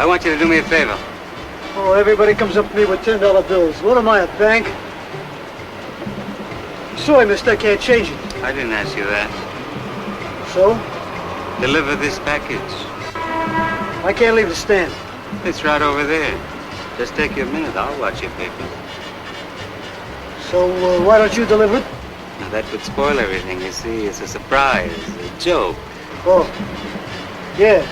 I want you to do me a favor. Oh, everybody comes up to me with $10 bills. What am I, a bank? Sorry, mister, I can't change it. I didn't ask you that. So? Deliver this package. I can't leave the stand. It's right over there. Just take you a minute. I'll watch your papers. So, why don't you deliver it? Now, that would spoil everything, you see. It's a surprise, a joke. Oh, yeah.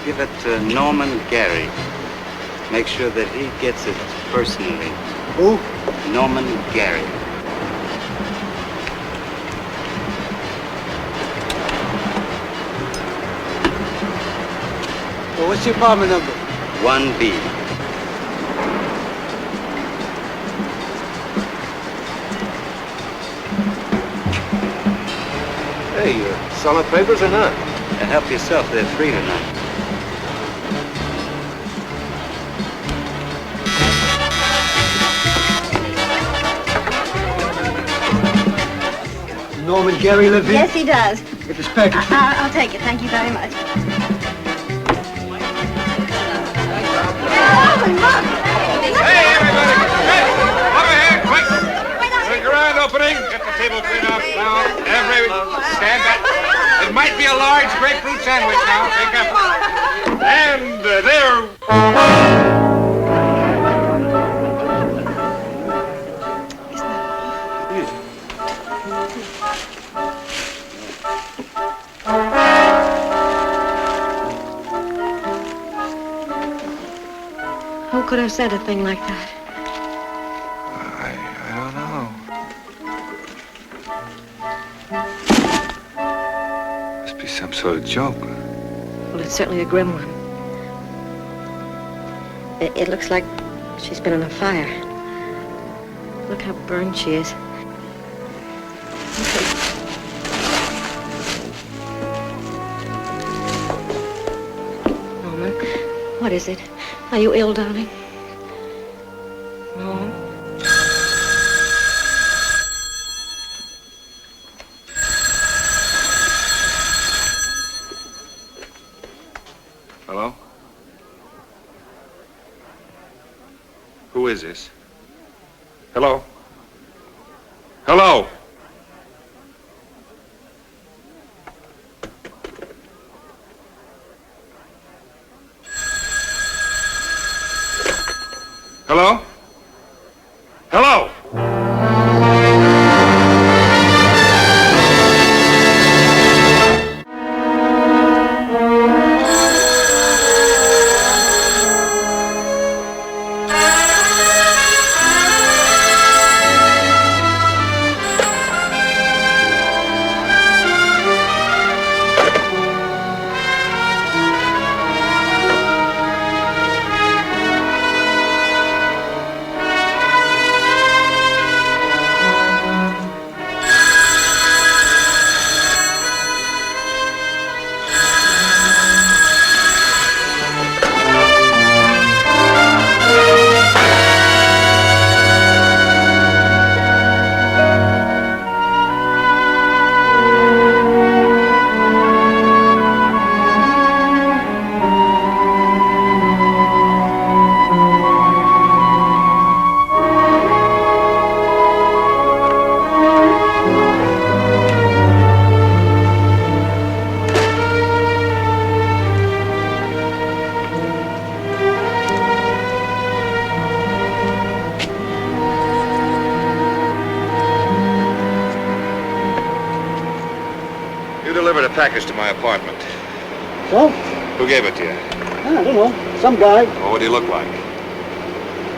Give it to Norman Garry. Make sure that he gets it personally. Who? Norman Garry. Well, what's your apartment number? 1B. Hey, you selling papers or not? Help yourself. They're free tonight. Norman Garry live here? Yes, he does. Get this package. I'll take it. Thank you very much. Hey, everybody! Hey! Over here, quick! The grand opening. Get the table clean off now. Stand back. It might be a large grapefruit sandwich now. Take up. And there. Who could have said a thing like that? I don't know. Must be some sort of joke. Well, it's certainly a grim one. It looks like she's been in a fire. Look how burned she is. Norman, what is it? Are you ill, darling? No. Hello? Who is this? Hello? Hello? Hello? Hello? Package to my apartment. So? Who gave it to you? I don't know. Some guy. Oh, what do you look like?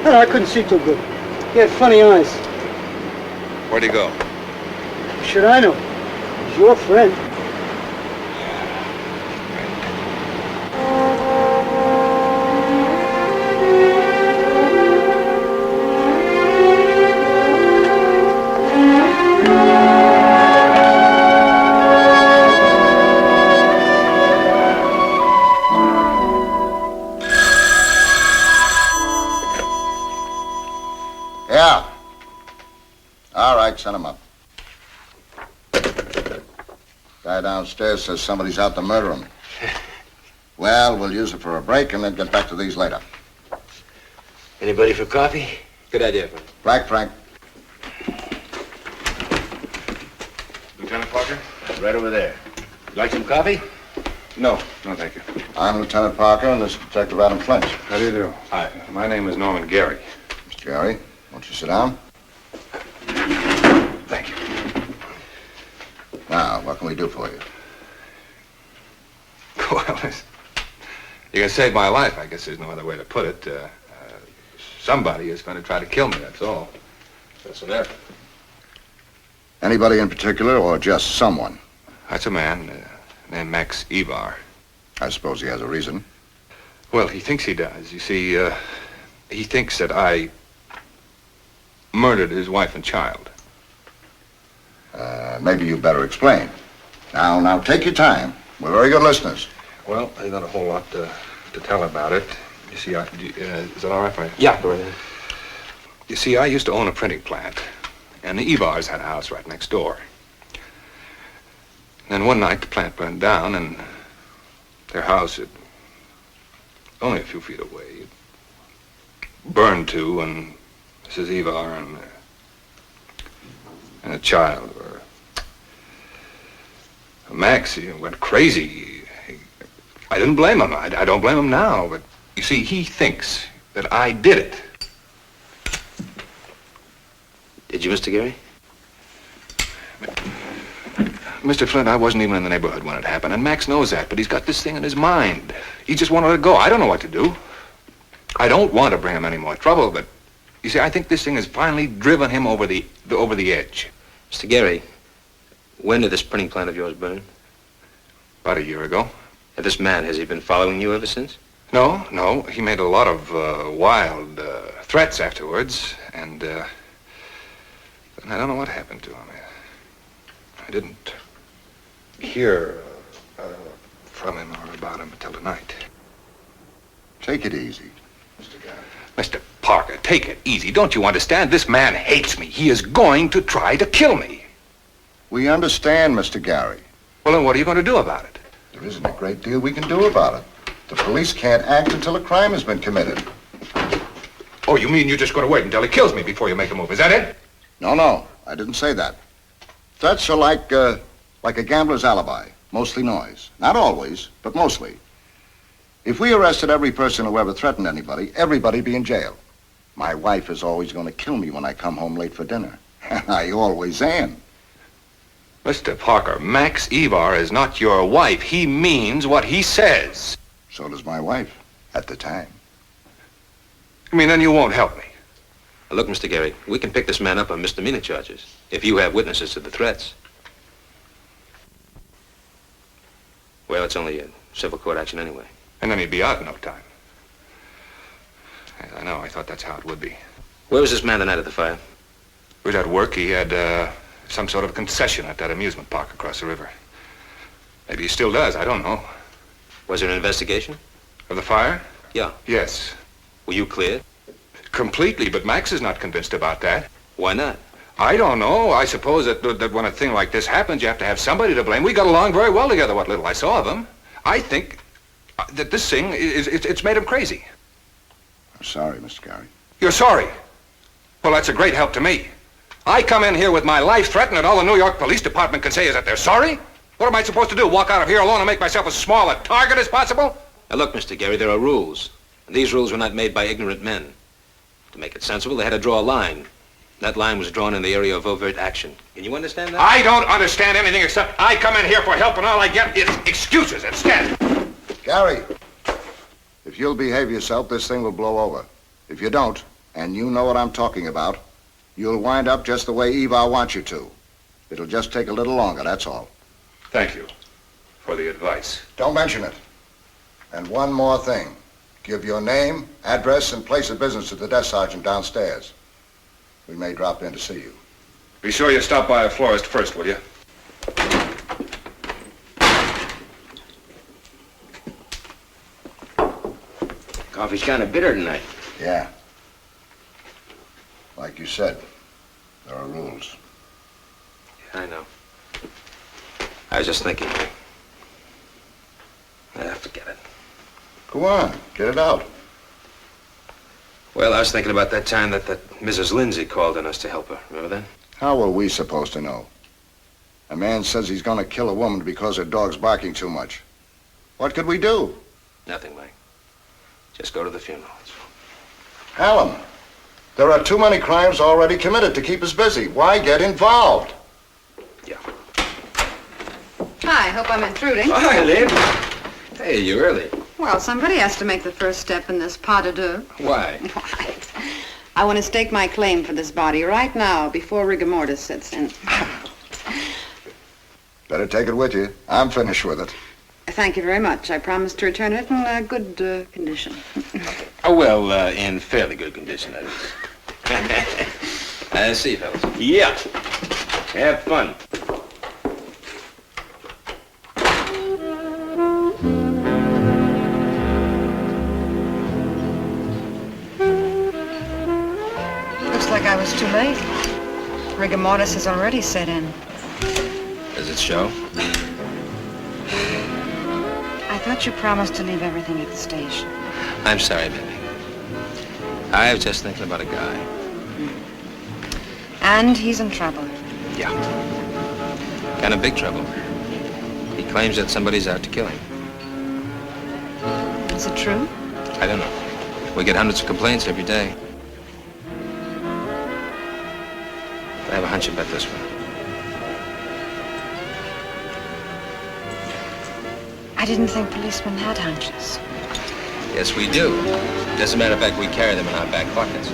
I couldn't see too good. He had funny eyes. Where'd he go? Should I know? He's your friend. Yeah. All right, send him up. Guy downstairs says somebody's out to murder him. Well, we'll use it for a break and then get back to these later. Anybody for coffee? Good idea, Frank. Frank. Lieutenant Parker? Right over there. You like some coffee? No, thank you. I'm Lieutenant Parker, and this is Detective Adam Flint. How do you do? Hi. My name is Norman Garry. Mr. Garry, won't you sit down? Thank you. Now, what can we do for you? Well, you can save my life. I guess there's no other way to put it. Somebody is going to try to kill me, that's all. What's the matter? Anybody in particular, or just someone? That's a man named Max Evar. I suppose he has a reason. Well, he thinks he does. You see, he thinks that I murdered his wife and child. Maybe you better explain. Now, take your time. We're very good listeners. Well, I got a whole lot to tell about it. You see, is that all right for you? Yeah, go right ahead. You see, I used to own a printing plant, and the Evars had a house right next door. Then one night, the plant burned down, and their house, only a few feet away, it burned too, and Mrs. Evar and a child were... Max, he went crazy. I didn't blame him. I don't blame him now, but you see, he thinks that I did it. Did you, Mr. Garry? Mr. Flint, I wasn't even in the neighborhood when it happened, and Max knows that, but he's got this thing in his mind. He just wanted to go. I don't know what to do. I don't want to bring him any more trouble, but you see, I think this thing has finally driven him over the edge. Mr. Garry, when did this printing plant of yours burn? About a year ago. And this man, has he been following you ever since? No. He made a lot of wild threats afterwards, and I don't know what happened to him. I didn't hear from him or about him until tonight. Take it easy, Mr. Garry. Mr. Parker, take it easy. Don't you understand? This man hates me. He is going to try to kill me. We understand, Mr. Garry. Well, then what are you going to do about it? There isn't a great deal we can do about it. The police can't act until a crime has been committed. Oh, you mean you're just going to wait until he kills me before you make a move? Is that it? No, I didn't say that. Threats are like a gambler's alibi. Mostly noise. Not always, but mostly. If we arrested every person who ever threatened anybody, everybody'd be in jail. My wife is always going to kill me when I come home late for dinner. I always am. Mr. Parker, Max Evar is not your wife. He means what he says. So does my wife, at the time. You mean then you won't help me? Now, look, Mr. Garry, we can pick this man up on misdemeanor charges if you have witnesses to the threats. Well, it's only a civil court action anyway. And then he'd be out in no time. I know, I thought that's how it would be. Where was this man the night of the fire? He was at work. He had some sort of concession at that amusement park across the river. Maybe he still does, I don't know. Was there an investigation? Of the fire? Yeah. Yes. Were you cleared? Completely, but Max is not convinced about that. Why not? I don't know. I suppose that when a thing like this happens, you have to have somebody to blame. We got along very well together, what little I saw of him. I think that this thing, it's made him crazy. I'm sorry, Mr. Garry. You're sorry? Well, that's a great help to me. I come in here with my life threatened, and all the New York Police Department can say is that they're sorry? What am I supposed to do, walk out of here alone and make myself as small a target as possible? Now, look, Mr. Garry, there are rules. And these rules were not made by ignorant men. To make it sensible, they had to draw a line. That line was drawn in the area of overt action. Can you understand that? I don't understand anything except I come in here for help, and all I get is excuses instead. Garry, if you'll behave yourself, this thing will blow over. If you don't, and you know what I'm talking about, you'll wind up just the way Evar wants you to. It'll just take a little longer, that's all. Thank you for the advice. Don't mention it. And one more thing. Give your name, address, and place of business to the desk sergeant downstairs. We may drop in to see you. Be sure you stop by a florist first, will you? Coffee's kind of bitter tonight. Yeah. Like you said, there are rules. Yeah, I know. I was just thinking. Forget it. Go on, get it out. Well, I was thinking about that time that Mrs. Lindsay called on us to help her. Remember that? How were we supposed to know? A man says he's gonna kill a woman because her dog's barking too much. What could we do? Nothing, Mike. Just go to the funeral. Alan, there are too many crimes already committed to keep us busy. Why get involved? Yeah. Hi, hope I'm intruding. Oh, hi, Lynn. Hey, you early. Well, somebody has to make the first step in this pas de deux. Why? Why? I want to stake my claim for this body right now before rigor mortis sets in. Better take it with you. I'm finished with it. Thank you very much. I promise to return it in good condition. Oh, well, in fairly good condition, that is. See you, fellas. Yeah. Have fun. Looks like I was too late. Rigor mortis has already set in. Does it show? I thought you promised to leave everything at the station. I'm sorry, baby. I was just thinking about a guy. And he's in trouble. Yeah. Kind of big trouble. He claims that somebody's out to kill him. Is it true? I don't know. We get hundreds of complaints every day. I have a hunch about this one. I didn't think policemen had hunches. Yes, we do. As a matter of fact, we carry them in our back pockets.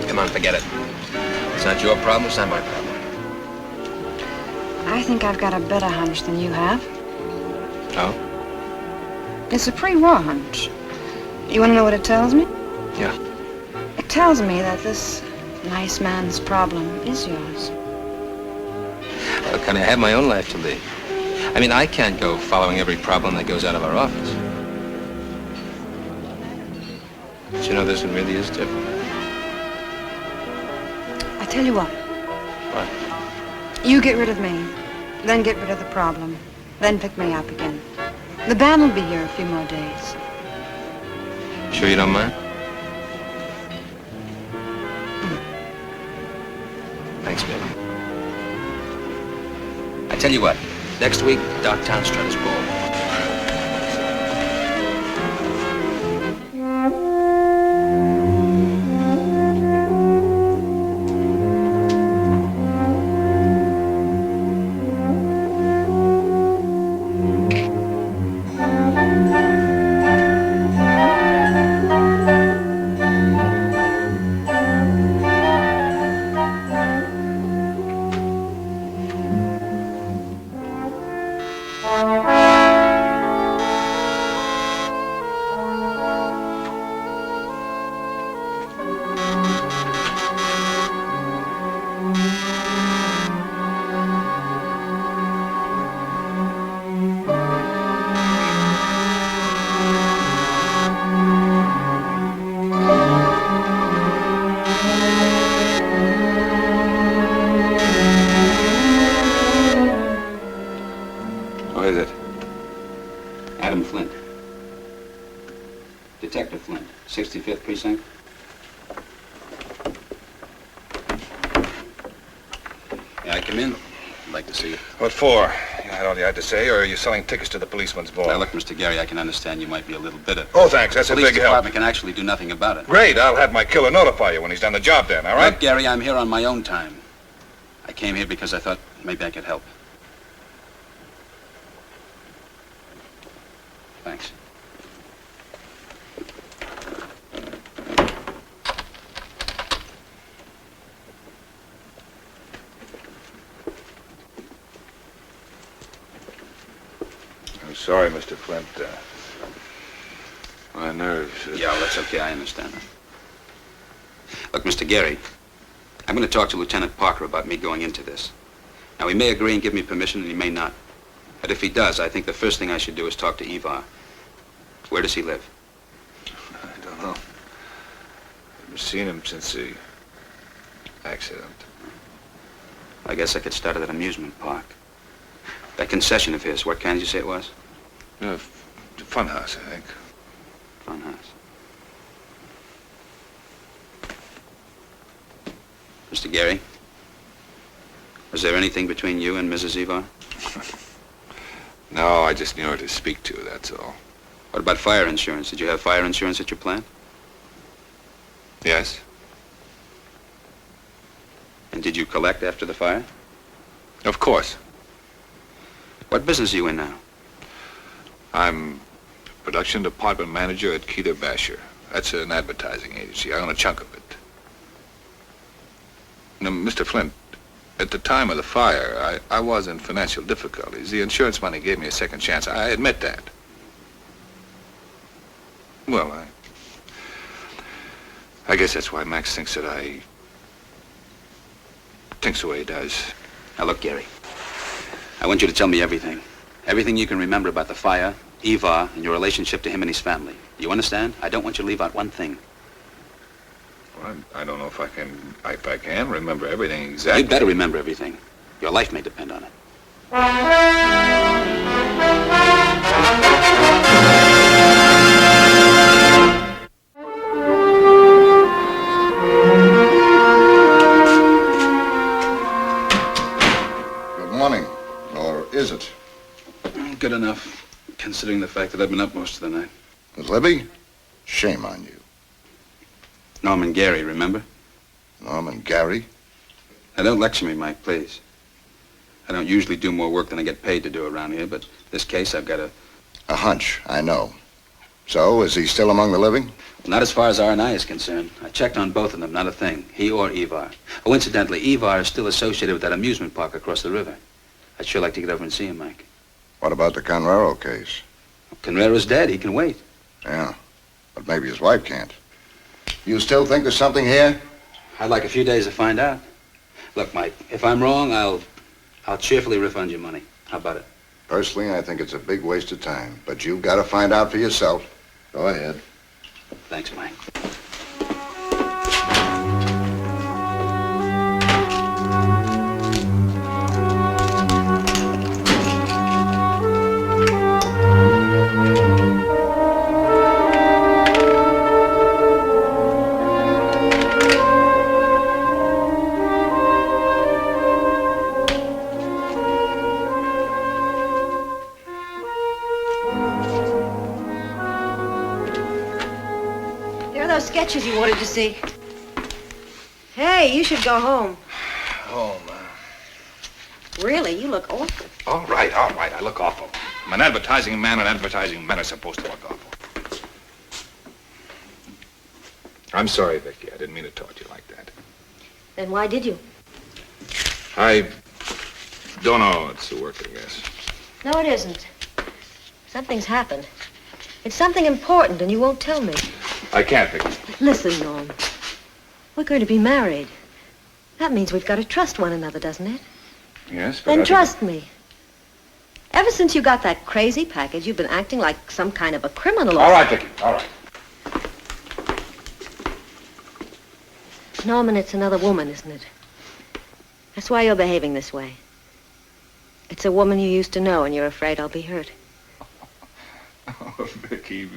Come on, forget it. It's not your problem, it's not my problem. I think I've got a better hunch than you have. Oh? It's a pre-war hunch. You want to know what it tells me? Yeah. It tells me that this nice man's problem is yours. Well, can I have my own life to lead? I mean, I can't go following every problem that goes out of our office. But you know, this one really is different. I tell you what. What? You get rid of me, then get rid of the problem, then pick me up again. The band will be here a few more days. Sure you don't mind? Thanks, baby. I tell you what, next week, Doc Townstrutter's ball. Flint. Detective Flint, 65th Precinct. May I come in? I'd like to see you. What for? You had all you had to say, or are you selling tickets to the policeman's ball? Now, look, Mr. Garry, I can understand you might be a little bitter. Oh, thanks. That's a Police big help. department can actually do nothing about it. Great. I'll have my killer notify you when he's done the job then, all right? Look, Garry, I'm here on my own time. I came here because I thought maybe I could help. Thanks. I'm sorry, Mr. Flint. My nerves... Yeah, well, that's okay. I understand that. Look, Mr. Garry, I'm going to talk to Lieutenant Parker about me going into this. Now, he may agree and give me permission, and he may not. But if he does, I think the first thing I should do is talk to Evar. Where does he live? I don't know. I've seen him since the accident. I guess I could start at an amusement park. That concession of his, what kind did you say it was? Fun house, I think. Fun house. Mr. Garry, was there anything between you and Mrs. Evar? No, I just knew her to speak to, that's all. What about fire insurance? Did you have fire insurance at your plant? Yes? And did you collect after the fire? Of course. What business are you in now? I'm production department manager at Keeter Basher. That's an advertising agency. I own a chunk of it. Now, Mr. Flint, at the time of the fire, I was in financial difficulties. The insurance money gave me a second chance. I admit that. Well, I guess that's why Max thinks that I thinks the way he does. Now, look, Garry, I want you to tell me everything. Everything you can remember about the fire, Evar, and your relationship to him and his family. You understand? I don't want you to leave out one thing. Well, I don't know if I can remember everything exactly. You'd better remember everything. Your life may depend on it. Good morning. Or is it? Good enough, considering the fact that I've been up most of the night. Miss Libby? Shame on you. Norman Garry, remember? Norman Garry? Now, don't lecture me, Mike, please. I don't usually do more work than I get paid to do around here, but this case I've got a... A hunch, I know. So, is he still among the living? Well, not as far as R&I is concerned. I checked on both of them, not a thing. He or Evar. Oh, incidentally, Evar is still associated with that amusement park across the river. I'd sure like to get over and see him, Mike. What about the Conrero case? Conrero's dead. He can wait. Yeah, but maybe his wife can't. You still think there's something here? I'd like a few days to find out. Look, Mike, if I'm wrong, I'll cheerfully refund your money. How about it? Personally, I think it's a big waste of time, but you've got to find out for yourself. Go ahead. Thanks, Mike. Sketches you wanted to see. Hey, you should go home. Home. Really, you look awful. All right. I look awful. I'm an advertising man, and advertising men are supposed to look awful. I'm sorry, Vicky. I didn't mean to talk to you like that. Then why did you? I don't know. It's the work, I guess. No, it isn't. Something's happened. It's something important, and you won't tell me. I can't, Vicky. Listen, Norm. We're going to be married. That means we've got to trust one another, doesn't it? Yes, but Then trust me. Ever since you got that crazy package, you've been acting like some kind of a criminal. All right, Vicky. All right. Norman, it's another woman, isn't it? That's why you're behaving this way. It's a woman you used to know, and you're afraid I'll be hurt. Oh, Vicky.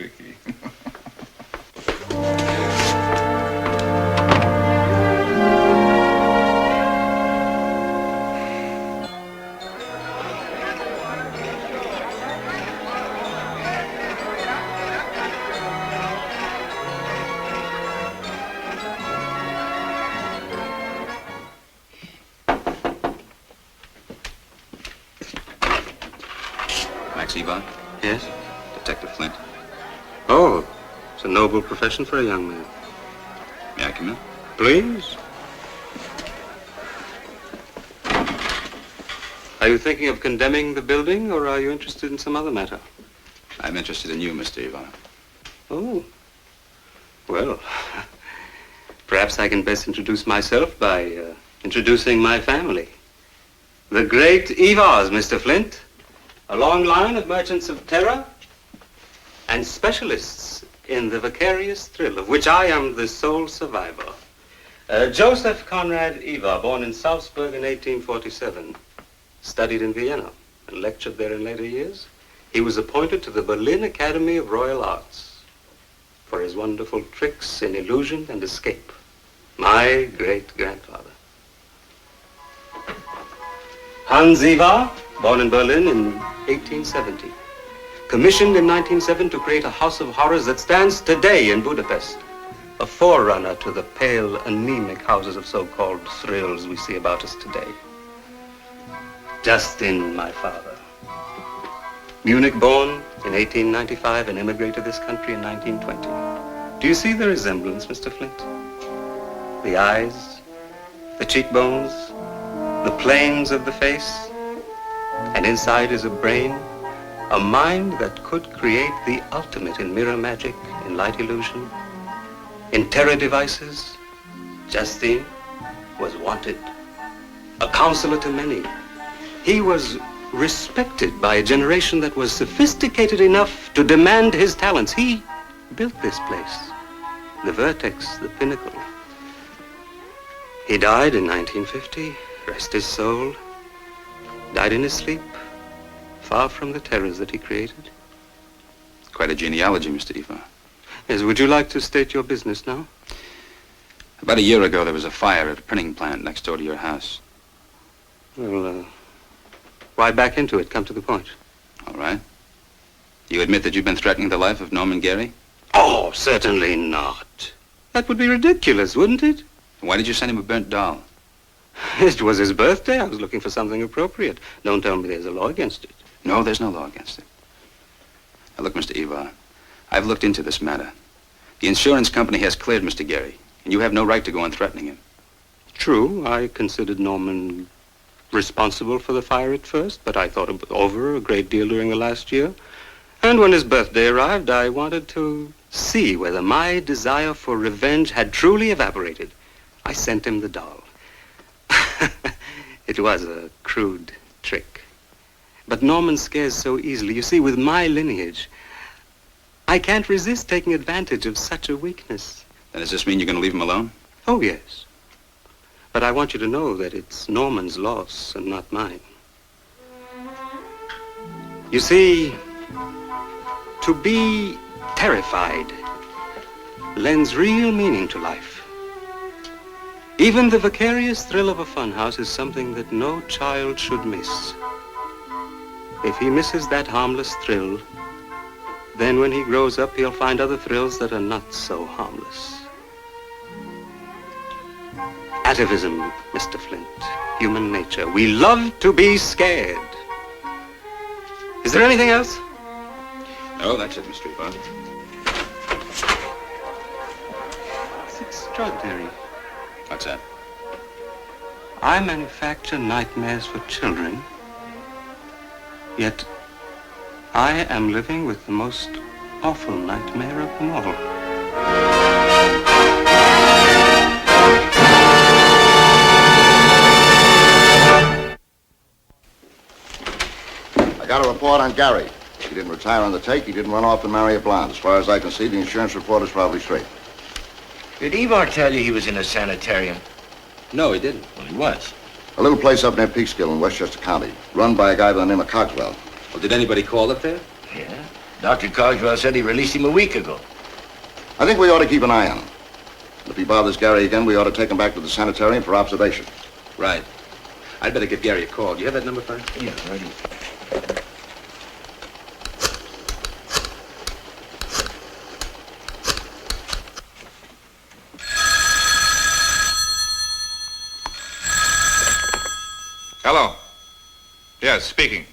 Max Evar? Yes? Detective Flint. Oh, it's a noble profession for a young man. May I come in? Please. Are you thinking of condemning the building, or are you interested in some other matter? I'm interested in you, Mr. Evar. Oh. Well, perhaps I can best introduce myself by introducing my family. The great Evars, Mr. Flint. A long line of merchants of terror and specialists in the vicarious thrill, of which I am the sole survivor. Joseph Conrad Evar, born in Salzburg in 1847, studied in Vienna and lectured there in later years. he was appointed to the Berlin Academy of Royal Arts for his wonderful tricks in illusion and escape. My great-grandfather. Hans Evar, born in Berlin in 1870. Commissioned in 1907 to create a house of horrors that stands today in Budapest. A forerunner to the pale, anemic houses of so-called thrills we see about us today. Justin, my father. Munich born in 1895 and immigrated to this country in 1920. Do you see the resemblance, Mr. Flint? The eyes, the cheekbones, the planes of the face, and inside is a brain, a mind that could create the ultimate in mirror magic, in light illusion, in terror devices. Justin was wanted, a counselor to many. He was respected by a generation that was sophisticated enough to demand his talents. He built this place, the vertex, the pinnacle. He died in 1950, rest his soul, died in his sleep, far from the terrors that he created. Quite a genealogy, Mr. Evar. Yes, would you like to state your business now? About a year ago, there was a fire at a printing plant next door to your house. Well, why back into it? Come to the point. All right. You admit that you've been threatening the life of Norman Garry? Oh, certainly not. That would be ridiculous, wouldn't it? Why did you send him a burnt doll? It was his birthday. I was looking for something appropriate. Don't tell me there's a law against it. No, there's no law against it. Now, look, Mr. Evar, I've looked into this matter. The insurance company has cleared Mr. Garry, and you have no right to go on threatening him. True, I considered Norman responsible for the fire at first, but I thought it over a great deal during the last year. And when his birthday arrived, I wanted to see whether my desire for revenge had truly evaporated. I sent him the doll. It was a crude trick. But Norman scares so easily. You see, with my lineage, I can't resist taking advantage of such a weakness. Then does this mean you're going to leave him alone? Oh, yes. But I want you to know that it's Norman's loss and not mine. You see, to be terrified lends real meaning to life. Even the vicarious thrill of a funhouse is something that no child should miss. If he misses that harmless thrill, then when he grows up, he'll find other thrills that are not so harmless. Atavism, Mr. Flint, human nature. We love to be scared. Is there anything else? No, that's it, Mr. Evar. It's extraordinary. What's that? I manufacture nightmares for children, yet I am living with the most awful nightmare of them all. I got a report on Garry. He didn't retire on the take. He didn't run off and marry a blonde. As far as I can see, the insurance report is probably straight. Did Evar tell you he was in a sanitarium? No, he didn't. Well, he was. A little place up near Peekskill in Westchester County, run by a guy by the name of Cogswell. Well, did anybody call up there? Yeah. Dr. Cogswell said he released him a week ago. I think we ought to keep an eye on him. If he bothers Garry again, we ought to take him back to the sanitarium for observation. Right. I'd better give Garry a call. Do you have that number, Frank? Yeah, ready. Hello. Yes, speaking.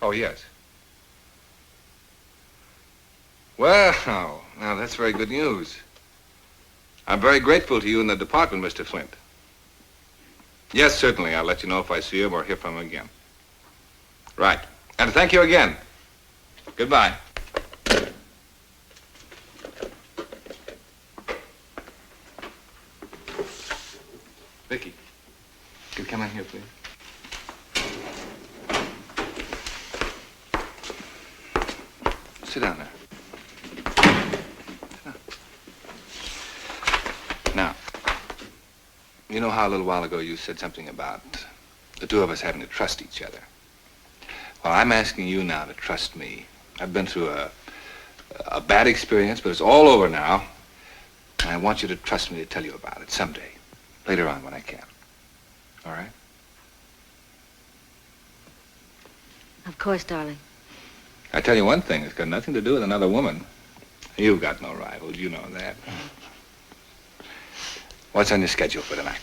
Oh, yes. Well, now that's very good news. I'm very grateful to you and the department, Mr. Flint. Yes, certainly. I'll let you know if I see him or hear from him again. Right. And thank you again. Goodbye. Vicky, could you come in here, please? Sit down there. Sit down. Now, you know how a little while ago you said something about the two of us having to trust each other? Well, I'm asking you now to trust me. I've been through a bad experience, but it's all over now. And I want you to trust me to tell you about it someday. Later on when I can. All right? Of course, darling. I tell you one thing, it's got nothing to do with another woman. You've got no rivals, you know that. What's on your schedule for tonight?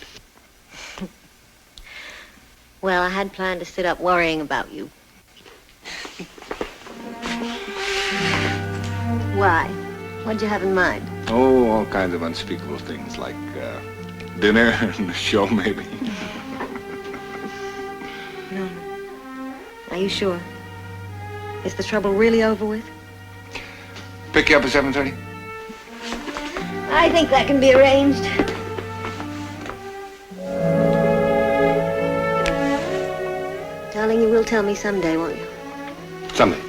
Well, I had planned to sit up worrying about you. Why? What'd you have in mind? Oh, all kinds of unspeakable things, like dinner and a show, maybe. No. Are you sure? Is the trouble really over with? Pick you up at 7:30? I think that can be arranged. Darling, you will tell me someday, won't you? Someday.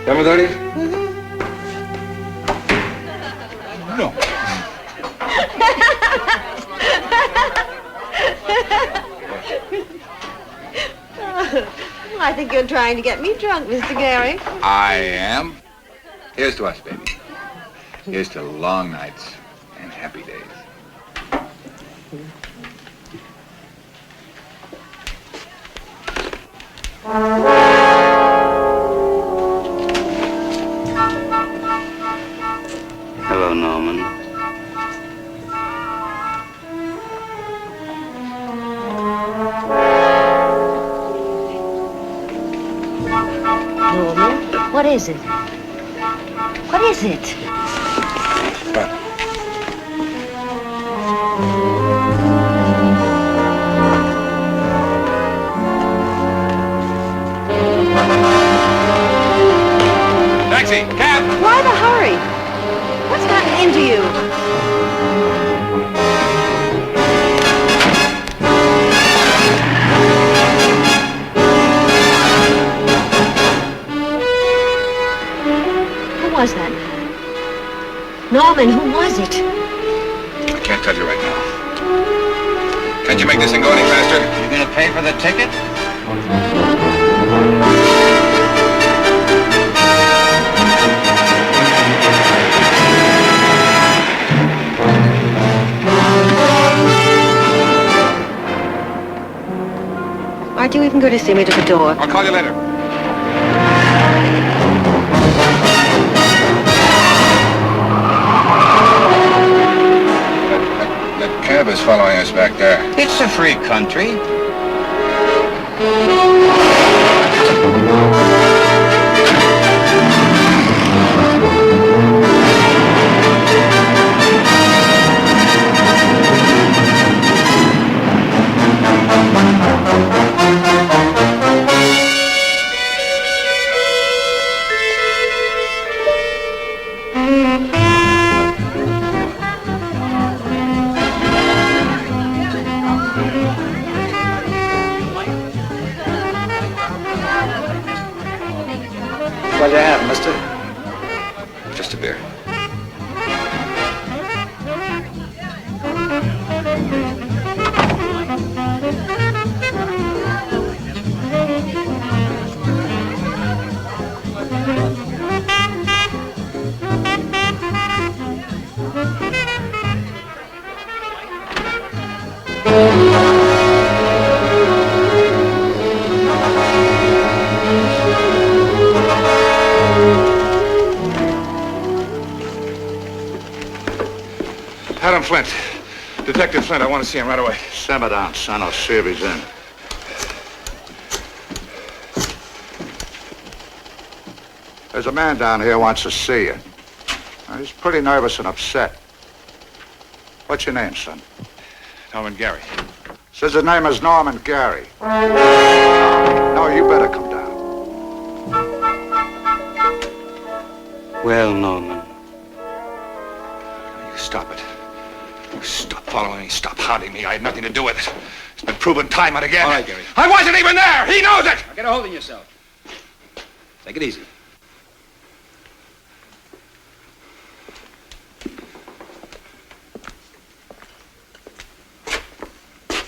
7:30? No. I think you're trying to get me drunk, Mr. Garry. I am. Here's to us, baby. Here's to long nights and happy days. Hello, Norman. Norman, what is it? What is it? Taxi! Cab! Why the hurry? What's gotten into you? Who was that man? Norman, who was it? I can't tell you right now. Can't you make this thing go any faster? You gonna pay for the ticket? Aren't you even going to see me to the door? I'll call you later. That cab is following us back there. It's a free country. What'd you have, mister? Just a beer. Adam Flint. Detective Flint, I want to see him right away. Simmer down, son. I'll see if he's in. There's a man down here who wants to see you. He's pretty nervous and upset. What's your name, son? Norman Garry. Says his name is Norman Garry. No, you better come down. Well, Norman. You stop it. You stop following me. Stop hounding me. I had nothing to do with it. It's been proven time and again. All right, Garry. I wasn't even there. He knows it. Now get a hold of yourself. Take it easy.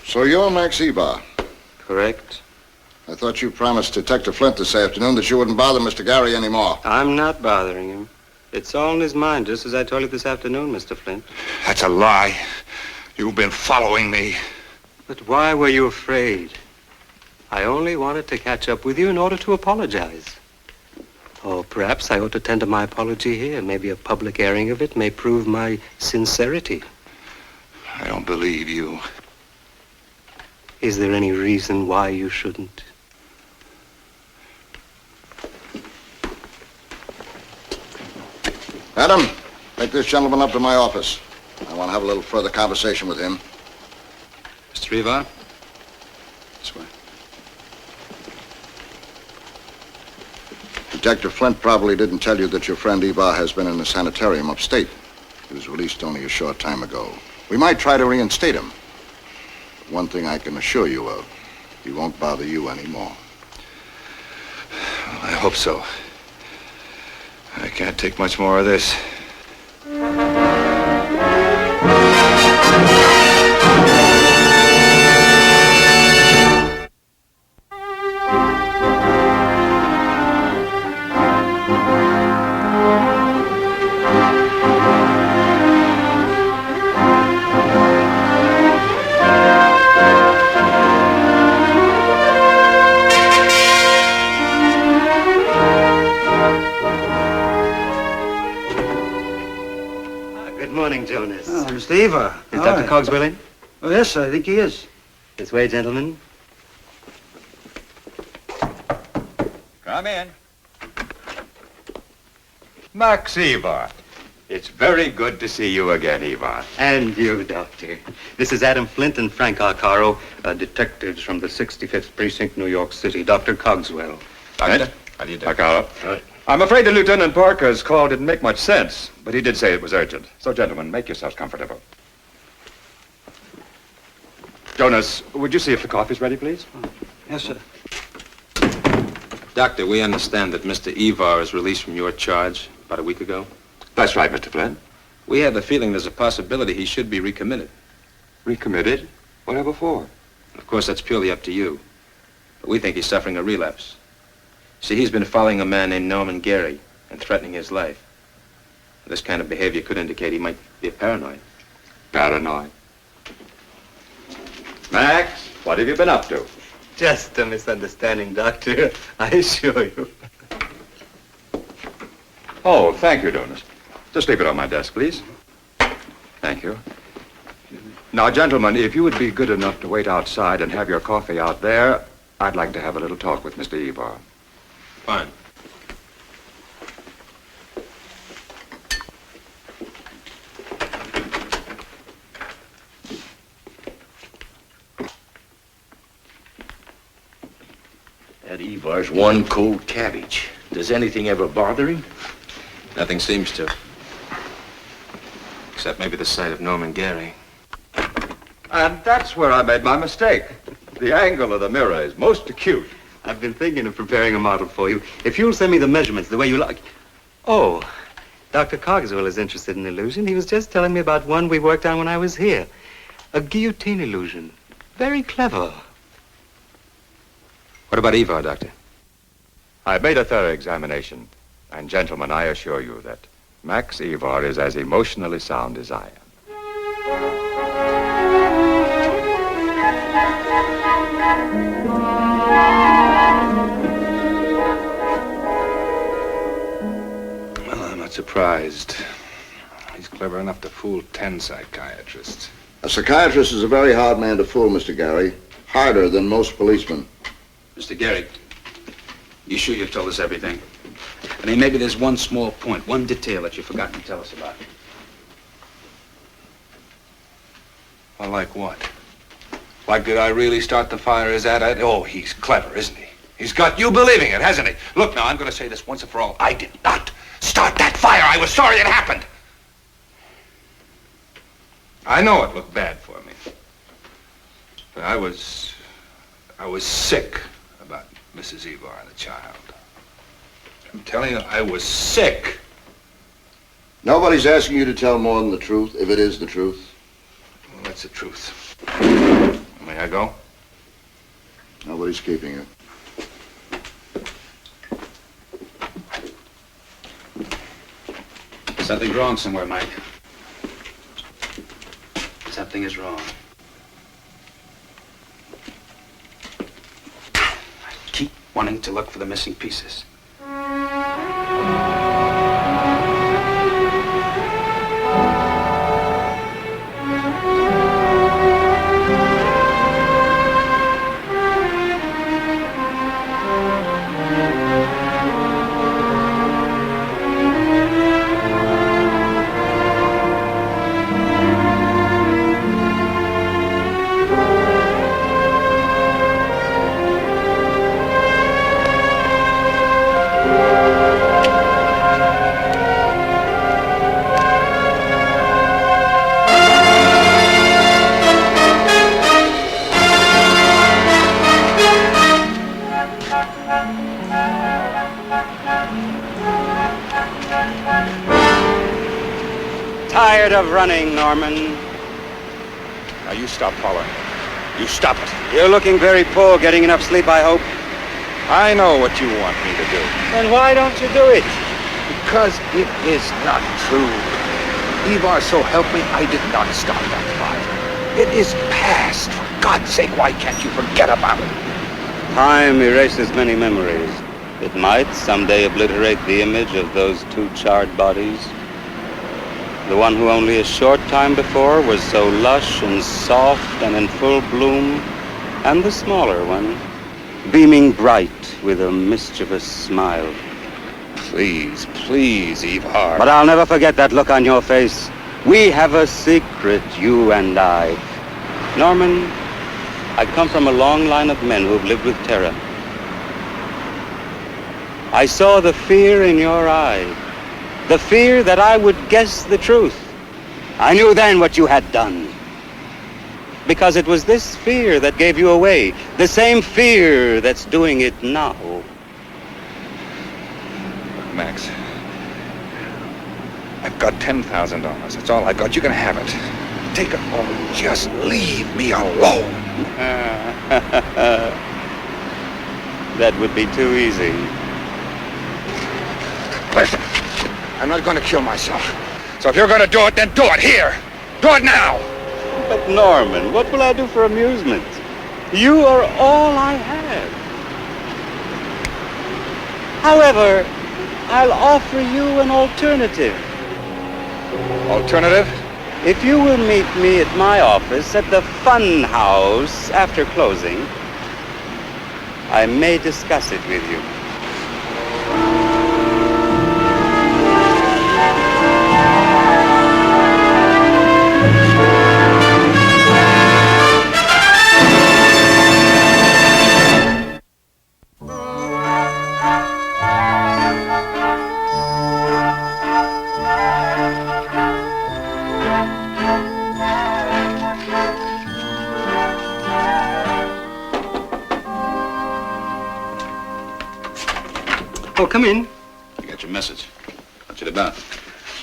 So you're Max Evar. Correct. I thought you promised Detective Flint this afternoon that you wouldn't bother Mr. Garry anymore. I'm not bothering him. It's all in his mind, just as I told you this afternoon, Mr. Flint. That's a lie. You've been following me. But why were you afraid? I only wanted to catch up with you in order to apologize. Oh, perhaps I ought to tender my apology here. Maybe a public airing of it may prove my sincerity. I don't believe you. Is there any reason why you shouldn't? Adam, take this gentleman up to my office. I want to have a little further conversation with him. Mr. Evar? This way. Detective Flint probably didn't tell you that your friend Evar has been in a sanitarium upstate. He was released only a short time ago. We might try to reinstate him. But one thing I can assure you of, he won't bother you anymore. Well, I hope so. I can't take much more of this. Jonas. Oh, Mr. Evar. Is Dr. Cogswell in? Oh, yes, I think he is. This way, gentlemen. Come in. Max Evar. It's very good to see you again, Evar. And you, Doctor. This is Adam Flint and Frank Arcaro, detectives from the 65th Precinct, New York City. Dr. Cogswell. Doctor? How do you do? Arcaro. I'm afraid that Lieutenant Parker's call didn't make much sense, but he did say it was urgent. So, gentlemen, make yourselves comfortable. Jonas, would you see if the coffee's ready, please? Yes, sir. Doctor, we understand that Mr. Evar is released from your charge about a week ago. That's right, Mr. Flint. We have the feeling there's a possibility he should be recommitted. Recommitted? Whatever for? Of course, that's purely up to you. But we think he's suffering a relapse. See, he's been following a man named Norman Garry and threatening his life. This kind of behavior could indicate he might be paranoid. Paranoid. Max, what have you been up to? Just a misunderstanding, Doctor. I assure you. Oh, thank you, Jonas. Just leave it on my desk, please. Thank you. Now, gentlemen, if you would be good enough to wait outside and have your coffee out there, I'd like to have a little talk with Mr. Evar. Fine. That Evar's one cold cabbage. Does anything ever bother him? Nothing seems to. Except maybe the sight of Norman Garry. And that's where I made my mistake. The angle of the mirror is most acute. I've been thinking of preparing a model for you. If you'll send me the measurements the way you like. Oh, Dr. Cogswell is interested in illusion. He was just telling me about one we worked on when I was here. A guillotine illusion. Very clever. What about Evar, Doctor? I made a thorough examination. And gentlemen, I assure you that Max Evar is as emotionally sound as I am. Well, I'm not surprised. He's clever enough to fool 10 psychiatrists. A psychiatrist is a very hard man to fool, Mr. Garry. Harder than most policemen. Mr. Garry, you sure you've told us everything? I mean, maybe there's one small point, one detail that you've forgotten to tell us about. Well, like what? Like, did I really start the fire? Is that it? Oh, he's clever, isn't he? He's got you believing it, hasn't he? Look, now, I'm going to say this once and for all. I did not start that fire. I was sorry it happened. I know it looked bad for me. But I was sick about Mrs. Evar and the child. I'm telling you, I was sick. Nobody's asking you to tell more than the truth, if it is the truth. Well, that's the truth. May I go? Nobody's keeping you. Something's wrong somewhere, Mike. Something is wrong. I keep wanting to look for the missing pieces. Tired of running, Norman. Now you stop following. You stop it. You're looking very poor, getting enough sleep, I hope. I know what you want me to do. Then why don't you do it? Because it is not true. Evar, so help me, I did not start that fire. It is past. For God's sake, why can't you forget about it? Time erases many memories. It might someday obliterate the image of those two charred bodies. The one who only a short time before was so lush and soft and in full bloom, and the smaller one, beaming bright with a mischievous smile. Please, please, Evar. But I'll never forget that look on your face. We have a secret, you and I. Norman, I come from a long line of men who've lived with terror. I saw the fear in your eye, the fear that I would guess the truth. I knew then what you had done. Because it was this fear that gave you away, the same fear that's doing it now. Max, I've got $10,000. That's all I got. You can have it. Take it all. Just leave me alone. That would be too easy. Listen, I'm not going to kill myself. So if you're going to do it, then do it here. Do it now. But Norman, what will I do for amusement? You are all I have. However, I'll offer you an alternative. Alternative? If you will meet me at my office at the Fun House after closing, I may discuss it with you. Oh, come in. I got your message. What's it about?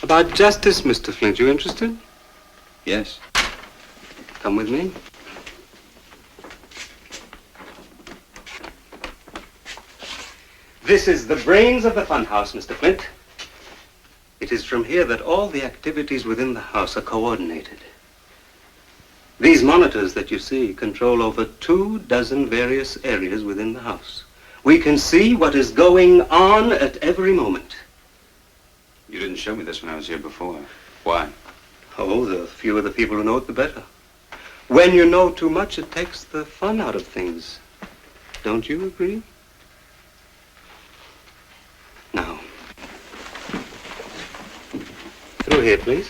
About justice, Mr. Flint. You interested? Yes. Come with me. This is the brains of the fun house, Mr. Flint. It is from here that all the activities within the house are coordinated. These monitors that you see control over 24 various areas within the house. We can see what is going on at every moment. You didn't show me this when I was here before. Why? Oh, the fewer the people who know it, the better. When you know too much, it takes the fun out of things. Don't you agree? Now, through here, please.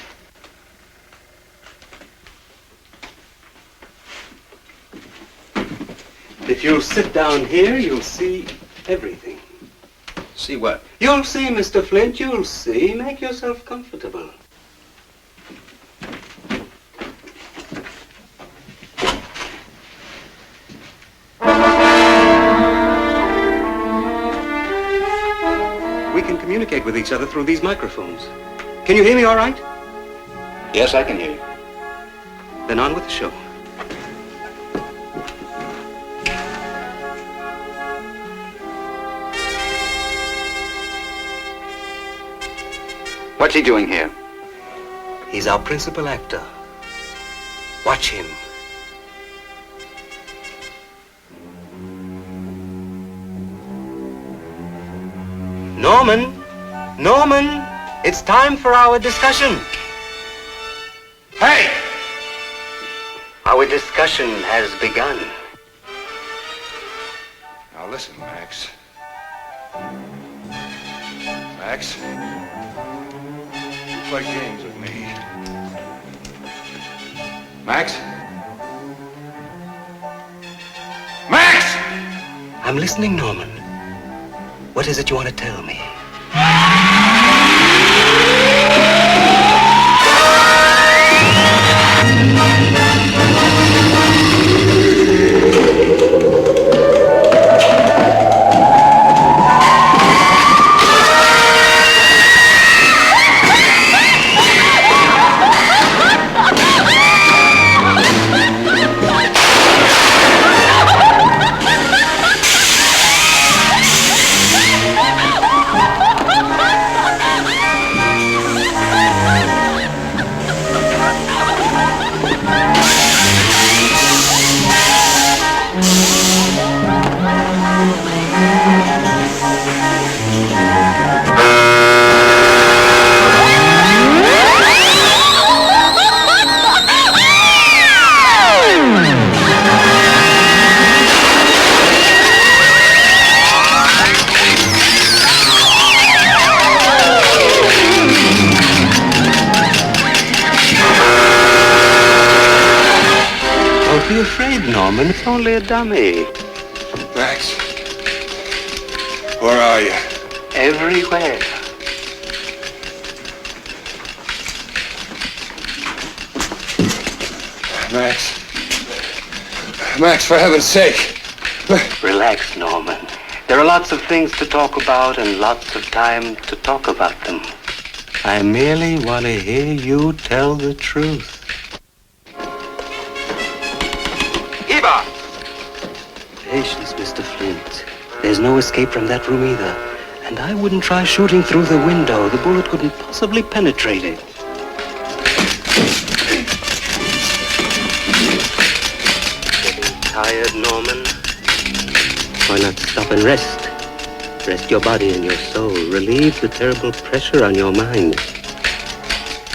If you'll sit down here, you'll see everything. See what? You'll see, Mr. Flint, you'll see. Make yourself comfortable. We can communicate with each other through these microphones. Can you hear me all right? Yes, I can hear you. Then on with the show. What's he doing here? He's our principal actor. Watch him. Norman, it's time for our discussion. Hey! Our discussion has begun. Now listen, Max. Max, you play games with me. Max? Max! I'm listening, Norman. What is it you want to tell me? Don't be afraid, Norman. It's only a dummy. Max, where are you? Everywhere. Max, for heaven's sake. Relax, Norman. There are lots of things to talk about and lots of time to talk about them. I merely want to hear you tell the truth. Evar! Patience, Mr. Flint. There's no escape from that room either. And I wouldn't try shooting through the window. The bullet couldn't possibly penetrate it. Getting tired, Norman? Why not stop and rest? Rest your body and your soul. Relieve the terrible pressure on your mind.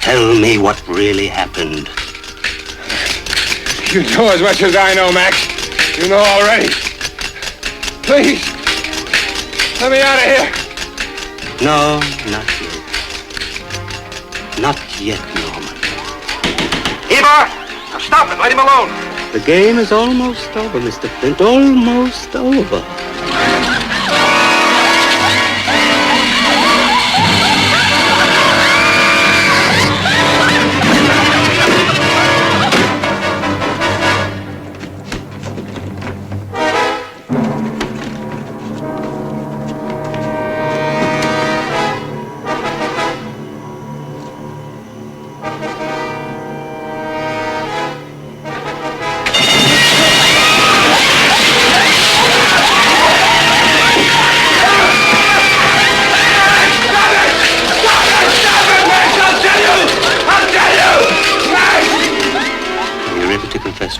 Tell me what really happened. You know as much as I know, Max. You know already. Please, let me out of here. No, not yet. Not yet, Norman. Evar! Now stop it. Let him alone. The game is almost over, Mr. Flint. Almost over.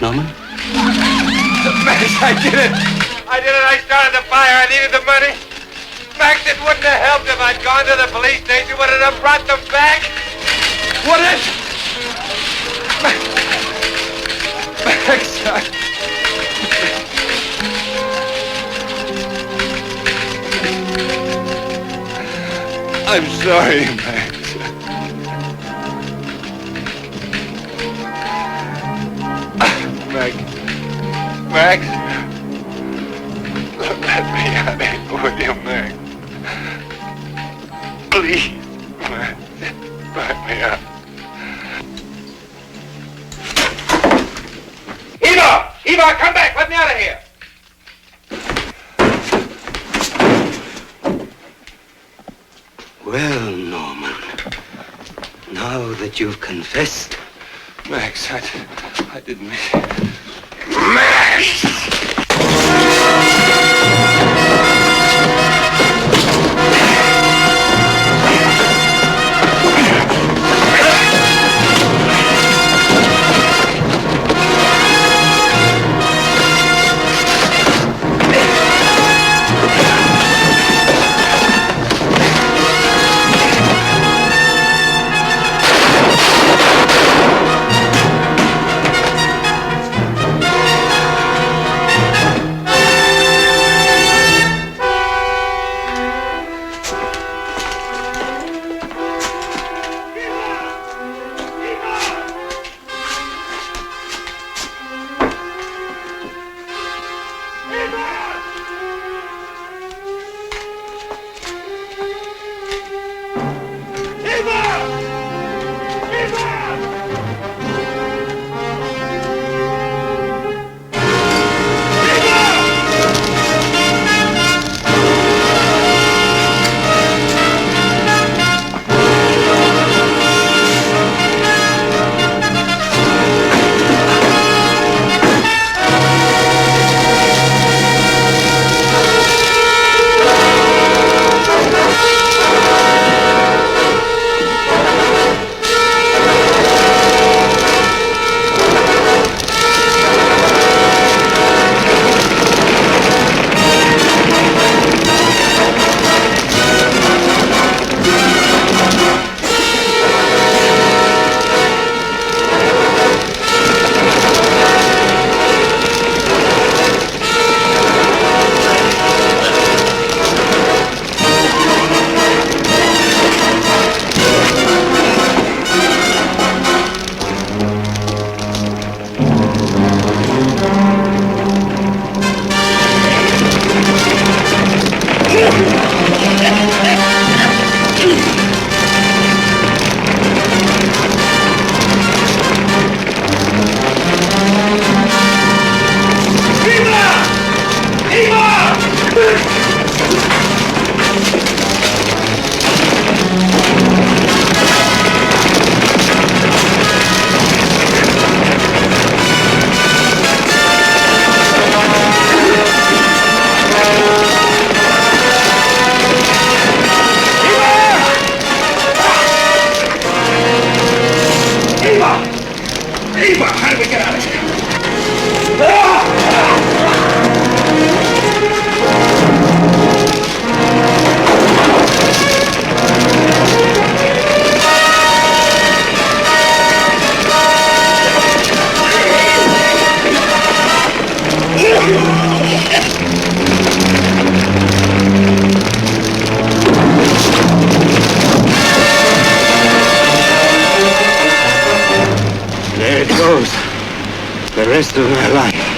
Norman? Max, I did it. I started the fire. I needed the money. Max, it wouldn't have helped if I'd gone to the police station. Would it have brought them back? Would it? Max, I'm sorry, Max. Max, let me out of here with you, Max. Please, Max, let me out. Evar, come back! Let me out of here! Well, Norman, now that you've confessed... Max, I didn't mean... Max! rest of my life.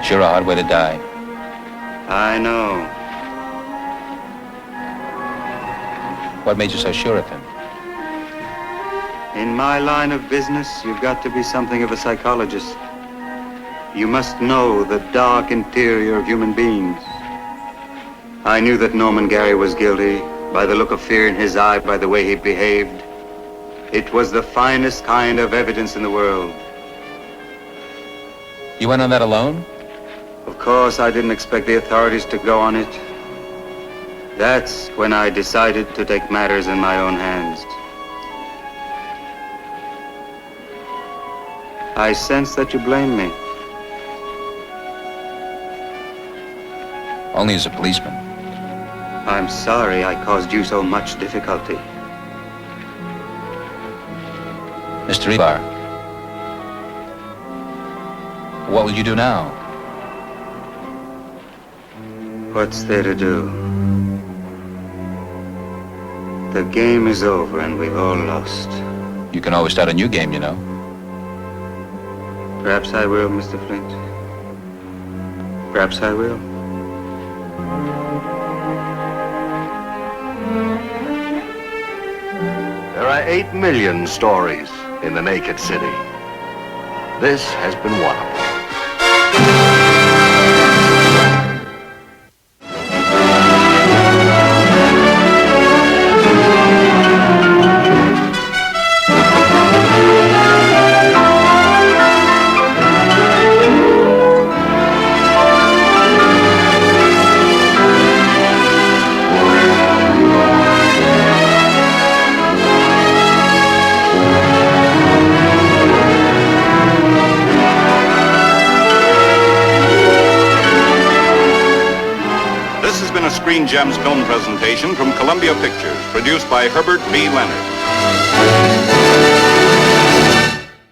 Sure a hard way to die. I know. What made you so sure of him? In my line of business, you've got to be something of a psychologist. You must know the dark interior of human beings. I knew that Norman Garry was guilty by the look of fear in his eye, by the way he behaved. It was the finest kind of evidence in the world. You went on that alone? Of course, I didn't expect the authorities to go on it. That's when I decided to take matters in my own hands. I sense that you blame me. Only as a policeman. I'm sorry I caused you so much difficulty. Mr. Evar, what will you do now? What's there to do? The game is over and we've all lost. You can always start a new game, you know. Perhaps I will, Mr. Flint. Perhaps I will. There are 8 million stories in the naked city. This has been one of them. Screen Gems film presentation from Columbia Pictures, produced by Herbert B. Leonard.